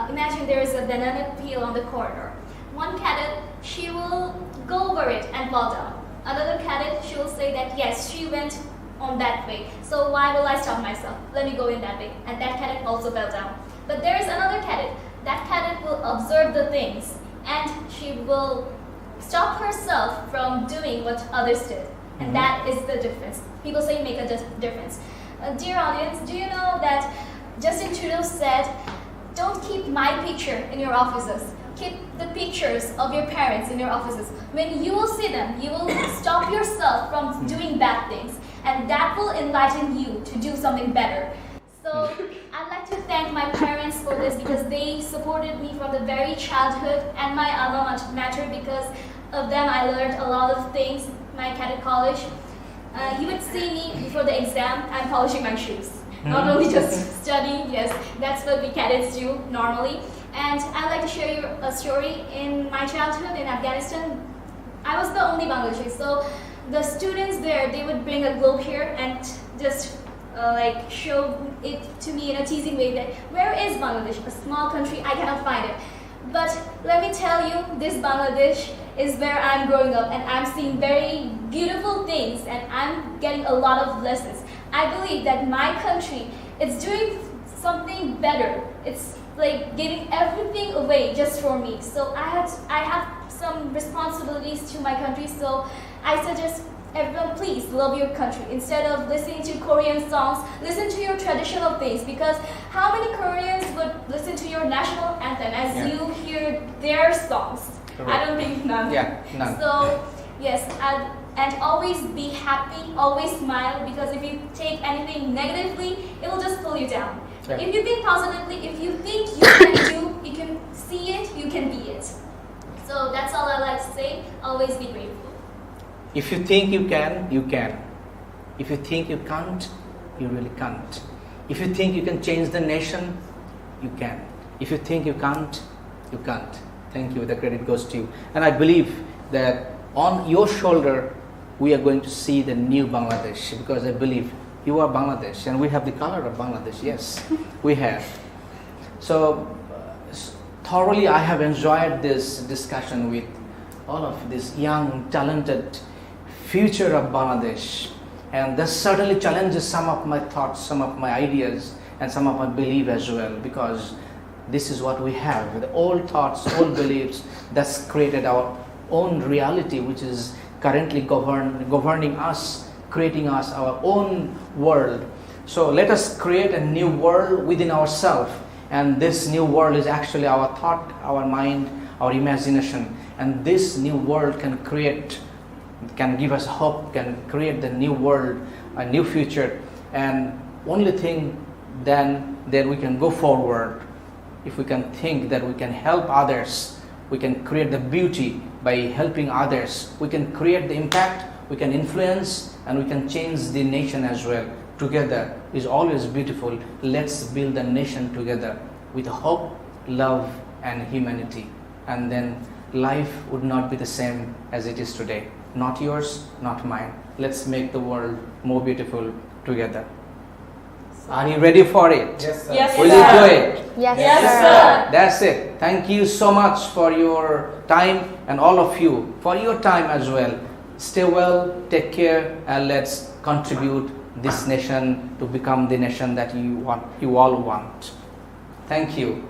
imagine there is a banana peel on the corner. One cadet, she will go over it and fall down. Another cadet, she will say that yes, she went on that way. So why will I stop myself? Let me go in that way. And that cadet also fell down. But there is another cadet. That cadet will observe the things and she will stop herself from doing what others did. And that is the difference. People say make a difference. Dear audience, do you know that Justin Trudeau said, don't keep my picture in your offices. Keep the pictures of your parents in your offices. When you will see them, you will stop yourself from doing bad things. And that will enlighten you to do something better. So I'd like to thank my parents for this because they supported me from the very childhood and my alma mater because of them I learned a lot of things, my cadet college. You would see me before the exam, I'm polishing my shoes. Not only just studying, yes, that's what we cadets do normally. And I'd like to share you a story. In my childhood in Afghanistan, I was the only Bangladeshi. So the students there, they would bring a globe here and just like show it to me in a teasing way that where is Bangladesh? A small country, I cannot find it. But let me tell you, this Bangladesh is where I'm growing up and I'm seeing very beautiful things and I'm getting a lot of lessons. I believe that my country is doing something better. It's like giving everything away just for me. So I have some responsibilities to my country. So I suggest everyone, please love your country. Instead of listening to Korean songs, listen to your traditional things, because how many Koreans would listen to your national anthem as you hear their songs? Correct. I don't think none. Yeah, none. So yes, and always be happy, always smile, because if you take anything negatively, it will just pull you down. Yeah. If you think positively, if you think you can do, you can see it, you can be it. So that's all I like to say. Always be grateful. If you think you can, you can. If you think you can't, you really can't. If you think you can change the nation, you can. If you think you can't, you can't. Thank you. The credit goes to you. And I believe that on your shoulder, we are going to see the new Bangladesh, because I believe you are Bangladesh and we have the color of Bangladesh. Yes, we have. So thoroughly I have enjoyed this discussion with all of this young, talented future of Bangladesh, and this certainly challenges some of my thoughts, some of my ideas, and some of my belief as well, because this is what we have, the old thoughts, old beliefs that's created our own reality, which is currently governing us, creating us our own world. So let us create a new world within ourselves, and this new world is actually our thought, our mind, our imagination, and this new world can give us hope, can create the new world, a new future. And only thing then we can go forward if we can think that we can help others, we can create the beauty by helping others, we can create the impact, we can influence, and we can change the nation as well. Together is always beautiful. Let's build a nation together with hope, love, and humanity, and then life would not be the same as it is today. Not yours, not mine. Let's make the world more beautiful together. Are you ready for it? Yes, sir. Yes, Will sir. you do it? Yes, Yes, sir. sir. That's it. Thank you so much for your time, and all of you for your time as well. Stay well, take care, and let's contribute this nation to become the nation that you all want. Thank you.